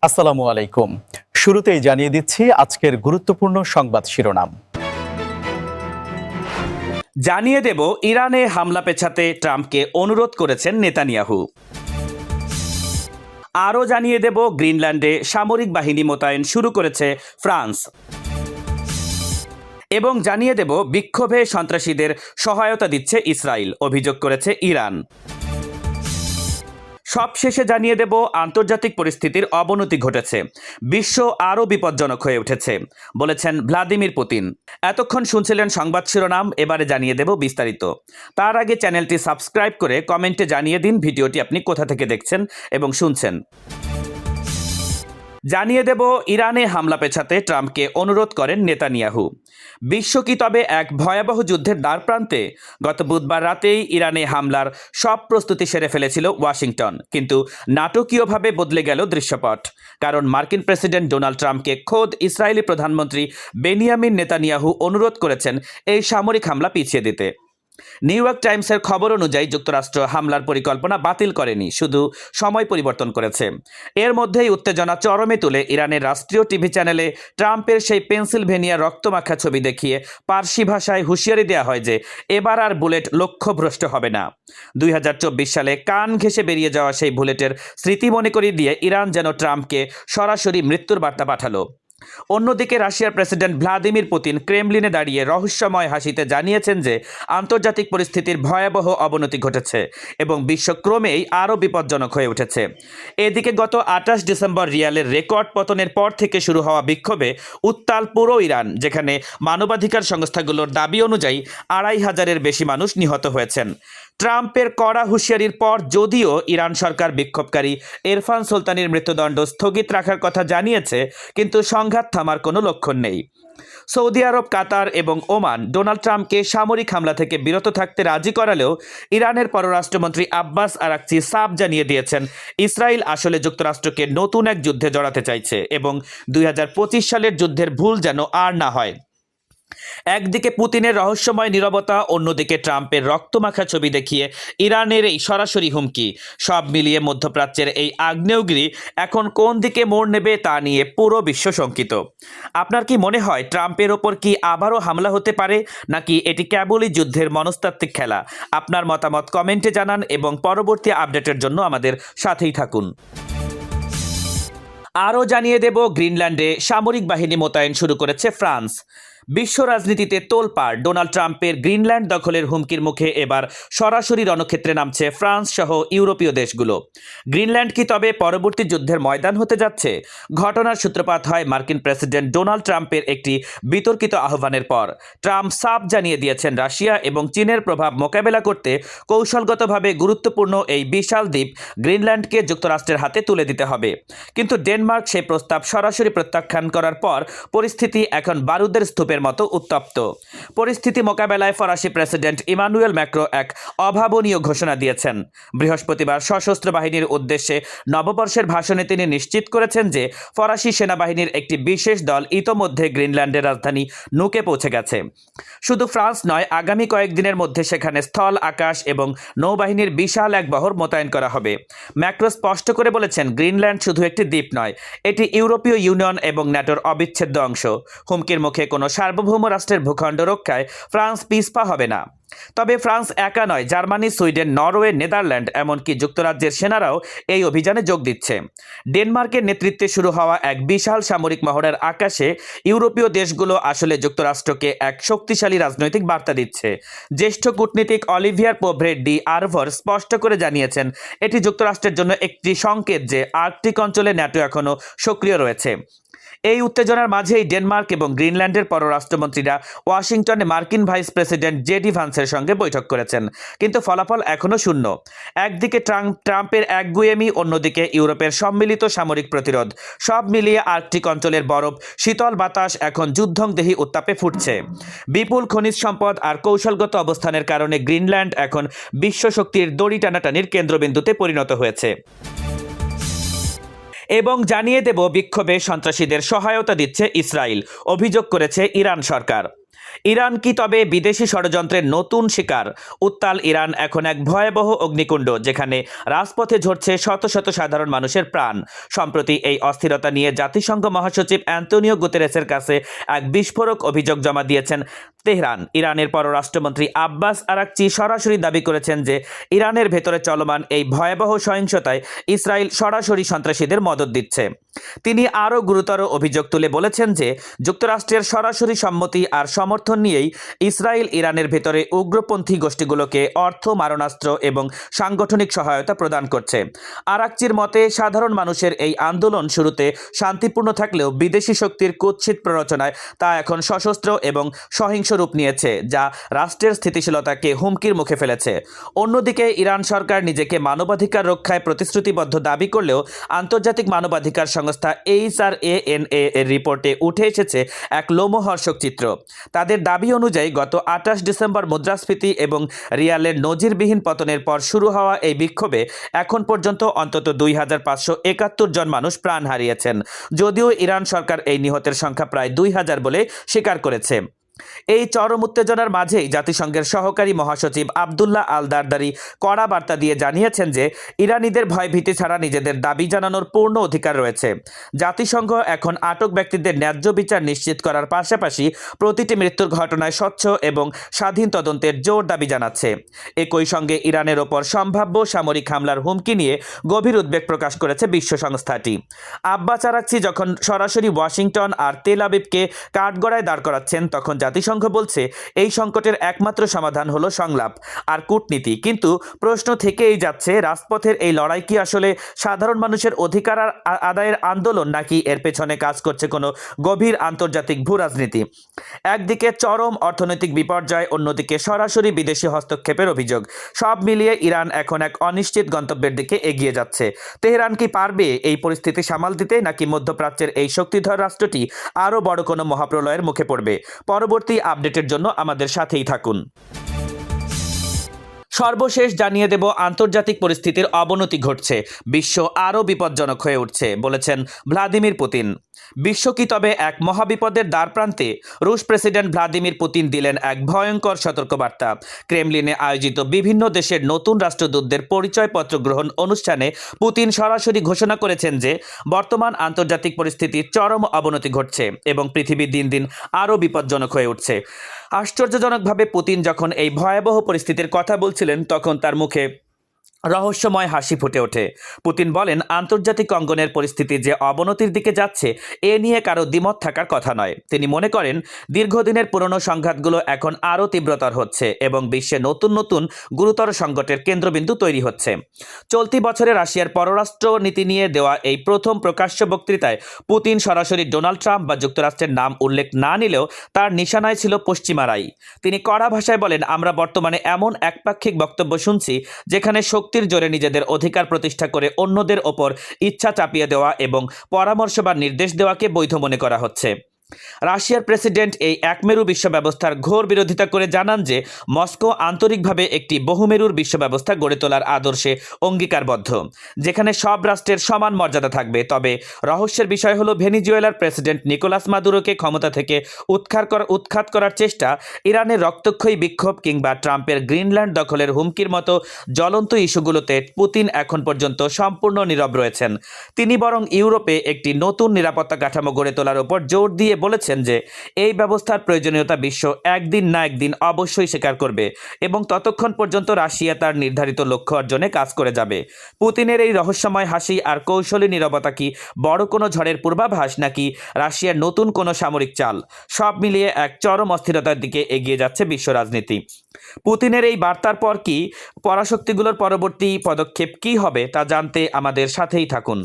আসসালামু আলাইকুম। শুরুতেই জানিয়ে দিচ্ছি আজকের গুরুত্বপূর্ণ সংবাদ শিরোনাম। জানিয়ে দেব, ইরানে হামলা পেছাতে ট্রাম্পকে অনুরোধ করেছেন নেতানিয়াহু। আরও জানিয়ে দেব, গ্রিনল্যান্ডে সামরিক বাহিনী মোতায়েন শুরু করেছে ফ্রান্স। এবং জানিয়ে দেব, বিক্ষোভে সন্ত্রাসীদের সহায়তা দিচ্ছে ইসরায়েল, অভিযোগ করেছে ইরান। সবশেষে জানিয়ে দেব, আন্তর্জাতিক পরিস্থিতির অবনতি ঘটেছে, বিশ্ব আরও বিপজ্জনক হয়ে উঠেছে, বলেছেন ভ্লাদিমির পুতিন। এতক্ষণ শুনছিলেন সংবাদ শিরোনাম, এবারে জানিয়ে দেব বিস্তারিত। তার আগে চ্যানেলটি সাবস্ক্রাইব করে কমেন্টে জানিয়ে দিন ভিডিওটি আপনি কোথা থেকে দেখছেন এবং শুনছেন। জানিয়ে দেব, ইরানে হামলা পেছাতে ট্রাম্পকে অনুরোধ করেন নেতানিয়াহু। বিশ্ব কি তবে এক ভয়াবহ যুদ্ধের দ্বারপ্রান্তে? গত বুধবার রাতেই ইরানে হামলার সব প্রস্তুতি সেরে ফেলেছিল ওয়াশিংটন, কিন্তু নাটকীয়ভাবে বদলে গেল দৃশ্যপট। কারণ মার্কিন প্রেসিডেন্ট ডোনাল্ড ট্রাম্পকে খোদ ইসরায়েলি প্রধানমন্ত্রী বেনিয়ামিন নেতানিয়াহু অনুরোধ করেছেন এই সামরিক হামলা পিছিয়ে দিতে। নিউ ইয়র্ক টাইমসের খবর অনুযায়ী যুক্তরাষ্ট্র হামলার পরিকল্পনা বাতিল করেনি, শুধু সময় পরিবর্তন করেছে। এর মধ্যেই উত্তেজনা চরমে তুলে ইরানের রাষ্ট্রীয় টিভি চ্যানেলে ট্রাম্পের সেই পেনসিলভেনিয়া রক্তমাখা ছবি দেখিয়ে পার্সি ভাষায় হুঁশিয়ারি দেওয়া হয় যে এবার আর বুলেট লক্ষ্যভ্রষ্ট হবে না। 2024 সালে কান ঘেঁষে বেরিয়ে যাওয়া সেই বুলেটের স্মৃতি মনে করিয়ে দিয়ে ইরান যেন ট্রাম্পকে সরাসরি মৃত্যুর বার্তা পাঠালো। অন্যদিকে রাশিয়ার প্রেসিডেন্ট ভ্লাদিমির পুতিন ক্রেমলিনে দাঁড়িয়ে রহস্যময় হাসিতে জানিয়েছেন যে আন্তর্জাতিক পরিস্থিতির ভয়াবহ অবনতি ঘটেছে এবং বিশ্ব ক্রমেই আরও বিপজ্জনক হয়ে উঠেছে। এদিকে গত 28 ডিসেম্বর রিয়ালের রেকর্ড পতনের পর থেকে শুরু হওয়া বিক্ষোভে উত্তাল পুরো ইরান, যেখানে মানবাধিকার সংস্থাগুলোর দাবি অনুযায়ী 2500-এর বেশি মানুষ নিহত হয়েছেন। ট্রাম্পের কড়া হুঁশিয়ারির পর যদিও ইরান সরকার বিক্ষোভকারী এরফান সুলতানির মৃত্যুদণ্ড স্থগিত রাখার কথা জানিয়েছে, কিন্তু সংঘাত থামার কোনো লক্ষণ নেই। সৌদি আরব, কাতার এবং ওমান ডোনাল্ড ট্রাম্পকে সামরিক হামলা থেকে বিরত থাকতে রাজি করালেও ইরানের পররাষ্ট্রমন্ত্রী আব্বাস আরাকচি সাফ জানিয়ে দিয়েছেন ইসরায়েল আসলে যুক্তরাষ্ট্রকে নতুন এক যুদ্ধে জড়াতে চাইছে এবং 2025 সালের যুদ্ধের ভুল যেন আর না হয়। একদিকে পুতিনের রহস্যময় নীরবতা, অন্যদিকে ট্রাম্পের রক্তমাখা ছবি দেখিয়ে ইরানের এই সরাসরি হুমকি, সব মিলিয়ে মধ্যপ্রাচ্যের এই আগ্নেয়গিরি এখন কোন দিকে মোড় নেবে তা নিয়ে পুরো বিশ্ব শঙ্কিত। আপনার কি মনে হয় ট্রাম্পের ওপর কি আবারও হামলা হতে পারে, নাকি এটি কেবলই যুদ্ধের মনস্তাত্ত্বিক খেলা? আপনার মতামত কমেন্টে জানান এবং পরবর্তী আপডেটের জন্য আমাদের সাথেই থাকুন। আরও জানিয়ে দেব, গ্রিনল্যান্ডে সামরিক বাহিনী মোতায়েন শুরু করেছে ফ্রান্স। বিশ্ব রাজনীতিতে তোলপাড়, ডোনাল্ড ট্রাম্পের গ্রিনল্যান্ড দখলের হুমকির মুখে এবার সরাসরি রণক্ষেত্রে নামছে ফ্রান্স সহ ইউরোপীয় দেশগুলো। গ্রিনল্যান্ড কি তবে পরবর্তী যুদ্ধের ময়দান হতে যাচ্ছে? ঘটনার সূত্রপাত হয় মার্কিন প্রেসিডেন্ট ডোনাল্ড ট্রাম্পের একটি বিতর্কিত আহ্বানের পর। ট্রাম্প সাফ জানিয়ে দিয়েছেন রাশিয়া এবং চীনের প্রভাব মোকাবেলা করতে কৌশলগতভাবে গুরুত্বপূর্ণ এই বিশাল দ্বীপ গ্রিনল্যান্ডকে যুক্তরাষ্ট্রের হাতে তুলে দিতে হবে। কিন্তু ডেনমার্ক সেই প্রস্তাব সরাসরি প্রত্যাখ্যান করার পর পরিস্থিতি এখন বারুদের স্তূপের মতো উত্তপ্ত। পরিস্থিতি মোকাবেলায় ফরাসি প্রেসিডেন্ট ইমানুয়েল ম্যাক্রো এক অভাবনীয় ঘোষণা দিয়েছেন। বৃহস্পতিবার সশস্ত্র বাহিনীর উদ্দেশ্যে নববর্ষের ভাষণে তিনি নিশ্চিত করেছেন যে ফরাসি সেনাবাহিনীর একটি বিশেষ দল ইতোমধ্যে গ্রিনল্যান্ডের রাজধানী নুকে পৌঁছে গেছে। শুধু ফ্রান্স নয়, আগামী কয়েকদিনের মধ্যে সেখানে স্থল, আকাশ এবং নৌবাহিনীর বিশাল এক বহর মোতায়েন করা হবে। ম্যাক্রো স্পষ্ট করে বলেছেন, গ্রিনল্যান্ড শুধু একটি দ্বীপ নয়, এটি ইউরোপীয় ইউনিয়ন এবং ন্যাটোর অবিচ্ছেদ্য অংশ। হুমকির মুখে কোনো সার্বভৌম রাষ্ট্রের ভূখণ্ড রক্ষায় ফ্রান্স পিছপা হবে না। তবে ফ্রান্স একা নয়, জার্মানি, সুইডেন, নরওয়ে, নেদারল্যান্ড, এমনকি যুক্তরাজ্যের সেনারাও এই অভিযানে যোগ দিচ্ছে। ডেনমার্কের নেতৃত্বে শুরু হওয়া এক বিশাল সামরিক মহড়ার আকাশে ইউরোপীয় দেশগুলো আসলে যুক্তরাষ্ট্রকে এক শক্তিশালী রাজনৈতিক বার্তা দিচ্ছে। জ্যেষ্ঠ কূটনীতিক অলিভিয়ার পোভ্রে ডি আরভর স্পষ্ট করে জানিয়েছেন, এটি যুক্তরাষ্ট্রের জন্য একটি সংকেত যে আর্কটিক অঞ্চলে ন্যাটো এখনও সক্রিয় রয়েছে। এই উত্তেজনার মাঝেই ডেনমার্ক এবং গ্রিনল্যান্ডের পররাষ্ট্রমন্ত্রীরা ওয়াশিংটনে মার্কিন ভাইস প্রেসিডেন্ট জেডি ভান্সের সঙ্গে বৈঠক করেছেন, কিন্তু ফলাফল এখনও শূন্য। একদিকে ট্রাম্পের একগুঁয়েমি, অন্যদিকে ইউরোপের সম্মিলিত সামরিক প্রতিরোধ, সব মিলিয়ে আর্কটিক অঞ্চলের বরফ, শীতল বাতাস এখন যুদ্ধংদেহী উত্তাপে ফুটছে। বিপুল খনিজ সম্পদ আর কৌশলগত অবস্থানের কারণে গ্রিনল্যান্ড এখন বিশ্ব শক্তির দড়ি টানাটানির কেন্দ্রবিন্দুতে পরিণত হয়েছে। এবং জানিয়ে দেব, বিক্ষোভে সন্ত্রাসীদের সহায়তা দিচ্ছে ইসরায়েল, অভিযোগ করেছে ইরান সরকার। ইরান কি তবে বিদেশি ষড়যন্ত্রের নতুন শিকার? উত্তাল ইরান এখন এক ভয়াবহ অগ্নিকুণ্ড, যেখানে রাজপথে ঝরছে শত শত সাধারণ মানুষের প্রাণ। সম্প্রতি এই অস্থিরতা নিয়ে জাতিসংঘ মহাসচিব অ্যান্তোনিও গুতেরেসের কাছে এক বিস্ফোরক অভিযোগ জমা দিয়েছেন তেহরান। ইরানের পররাষ্ট্রমন্ত্রী আব্বাস আরাকচি সরাসরি দাবি করেছেন যে ইরানের ভেতরে চলমান এই ভয়াবহ সহিংসতায় ইসরায়েল সরাসরি সন্ত্রাসীদের মদদ দিচ্ছে। তিনি আরও গুরুতর অভিযোগ তুলে বলেছেন যে যুক্তরাষ্ট্রের সরাসরি সম্মতি আর সমর্থন নিয়েই ইসরায়েল ইরানের ভেতরে উগ্রপন্থী গোষ্ঠীগুলোকে অর্থ, মারণাস্ত্র এবং সাংগঠনিক সহায়তা প্রদান করছে। আরাকচির মতে, সাধারণ মানুষের এই আন্দোলন শুরুতে শান্তিপূর্ণ থাকলেও বিদেশি শক্তির কুৎসিত প্ররোচনায় তা এখন সশস্ত্র এবং সহিংস রূপ নিয়েছে, যা রাষ্ট্রের স্থিতিশীলতাকে হুমকির মুখে ফেলেছে। অন্যদিকে ইরান সরকার নিজেকে মানবাধিকার রক্ষায় প্রতিশ্রুতিবদ্ধ দাবি করলেও আন্তর্জাতিক মানবাধিকার সংস্থা HRANA এর রিপোর্টে উঠে এসেছে এক লোমহর্ষক চিত্র। তাদের দাবি অনুযায়ী গত 28 ডিসেম্বর মুদ্রাস্ফীতি এবং রিয়ালের নজিরবিহীন পতনের পর শুরু হওয়া এই বিক্ষোভে এখন পর্যন্ত অন্তত 2571 জন মানুষ প্রাণ হারিয়েছেন, যদিও ইরান সরকার এই নিহতের সংখ্যা প্রায় 2000 বলে স্বীকার করেছে। এই চরম উত্তেজনার মাঝেই জাতিসংঘের সহকারী মহাসচিব আবদুল্লাহ আল দারদারি কড়া বার্তা দিয়ে জানিয়েছেন যে ইরানিদের ভয়ভীতি ছাড়া নিজেদের দাবি জানানোর পূর্ণ অধিকার রয়েছে। জাতিসংঘ এখন আটক ব্যক্তিদের ন্যায্য বিচার নিশ্চিত করার পাশাপাশি প্রতিটি মৃত্যুর ঘটনায় স্বচ্ছ এবং স্বাধীন তদন্তের জোর দাবি জানাচ্ছে। একই সঙ্গে ইরানের ওপর সম্ভাব্য সামরিক হামলার হুমকি নিয়ে গভীর উদ্বেগ প্রকাশ করেছে বিশ্ব সংস্থাটি। আব্বাস আরাকচি যখন সরাসরি ওয়াশিংটন আর তেল আবিবকে কাঠগড়ায় দাঁড় করাচ্ছেন, তখন জাতিসংঘ বলছে এই সংকটের একমাত্র সমাধান হলো সংলাপ আর কূটনীতি। কিন্তু প্রশ্ন থেকেই যাচ্ছে, রাজপথের এই লড়াই কি আসলে সাধারণ মানুষের অধিকার আদায়ের আন্দোলন, নাকি এর পেছনে কাজ করছে কোনো গভীর আন্তর্জাতিক ভূ রাজনীতি? একদিকে চরম অর্থনৈতিক বিপর্যয়, অন্যদিকে সরাসরি বিদেশি হস্তক্ষেপের অভিযোগ। সব মিলিয়ে ইরান এখন এক অনিশ্চিত গন্তব্যের দিকে এগিয়ে যাচ্ছে। তেহরান কি পারবে এই পরিস্থিতি সামাল দিতে, নাকি মধ্যপ্রাচ্যের এই শক্তিধর রাষ্ট্রটি আরও বড় কোনো মহাপ্রলয়ের মুখে পড়বে? পরবর্তী আপডেটের জন্য আমাদের সাথেই থাকুন। সর্বশেষ জানিয়ে দেব, আন্তর্জাতিক পরিস্থিতির অবনতি ঘটছে, বিশ্ব আরও বিপজ্জনক হয়ে উঠছে, বলেছেন ভ্লাদিমির পুতিন। বিশ্ব কি তবে এক মহাবিপদের দ্বারপ্রান্তে? রুশ প্রেসিডেন্ট ভ্লাদিমির পুতিন দিলেন এক ভয়ঙ্কর সতর্কবার্তা। ক্রেমলিনে আয়োজিত বিভিন্ন দেশের নতুন রাষ্ট্রদূতদের পরিচয়পত্র গ্রহণ অনুষ্ঠানে পুতিন সরাসরি ঘোষণা করেছেন যে বর্তমান আন্তর্জাতিক পরিস্থিতির চরম অবনতি ঘটছে এবং পৃথিবী দিন দিন আরও বিপজ্জনক হয়ে উঠছে। আশ্চর্যজনকভাবে পুতিন যখন এই ভয়াবহ পরিস্থিতির কথা বলছিলেন, তখন তার মুখে রহস্যময় হাসি ফুটে ওঠে। পুতিন বলেন, আন্তর্জাতিক অঙ্গনের পরিস্থিতি যে অবনতির দিকে যাচ্ছে এ নিয়ে কারো দ্বিমত থাকার কথা নয়। তিনি মনে করেন দীর্ঘদিনের পুরনো সংঘাতগুলো এখন আরও তীব্রতর হচ্ছে এবং বিশ্বে নতুন নতুন গুরুতর সংকটের কেন্দ্রবিন্দু তৈরি হচ্ছে। চলতি বছরে রাশিয়ার পররাষ্ট্র নীতি নিয়ে দেওয়া এই প্রথম প্রকাশ্য বক্তৃতায় পুতিন সরাসরি ডোনাল্ড ট্রাম্প বা যুক্তরাষ্ট্রের নাম উল্লেখ না নিলেও তার নিশানায় ছিল পশ্চিমারাই। তিনি কড়া ভাষায় বলেন, আমরা বর্তমানে এমন একপাক্ষিক বক্তব্য শুনছি যেখানে শক্তির জোরে নিজেদের অধিকার প্রতিষ্ঠা করে অন্যদের ওপর ইচ্ছা চাপিয়ে দেওয়া এবং পরামর্শ বা নির্দেশ দেওয়াকে বৈধ মনে করা হচ্ছে। রাশিয়ার প্রেসিডেন্ট এই একমেরু বিশ্ব ব্যবস্থার ঘোর বিরোধিতা করে জানান যে মস্কো আন্তরিকভাবে একটি বহুমেরুর বিশ্ব ব্যবস্থা গড়ে তোলার আদর্শে অঙ্গীকারবদ্ধ, যেখানে সব রাষ্ট্রের সমান মর্যাদা থাকবে। তবে রহস্যের বিষয় হলো, ভেনিজুয়েলার প্রেসিডেন্ট নিকোলাস মাদুরোকে ক্ষমতা থেকে উৎখাত করার চেষ্টা, ইরানের রক্তক্ষয়ী বিক্ষোভ কিংবা ট্রাম্পের গ্রিনল্যান্ড দখলের হুমকির মতো জ্বলন্ত ইস্যুগুলোতে পুতিন এখন পর্যন্ত সম্পূর্ণ নীরব রয়েছেন। তিনি বরং ইউরোপে একটি নতুন নিরাপত্তা কাঠামো গড়ে তোলার উপর জোর দিয়ে বলেছেন যে এই ব্যবস্থার প্রয়োজনীয়তা বিশ্ব একদিন না একদিন অবশ্যই স্বীকার করবে এবং ততক্ষণ পর্যন্ত রাশিয়া তার নির্ধারিত লক্ষ্য অর্জনে কাজ করে যাবে। পুতিনের এই রহস্যময় হাসি আর কৌশলী নীরবতা কি বড় কোনো ঝড়ের পূর্বাভাস, নাকি রাশিয়ার নতুন কোনো সামরিক চাল? সব মিলিয়ে এক চরম অস্থিরতার দিকে এগিয়ে যাচ্ছে বিশ্ব রাজনীতি। পুতিনের এই বার্তার পর কি পরাশক্তিগুলোর পরবর্তী পদক্ষেপ কি হবে তা জানতে আমাদের সাথেই থাকুন।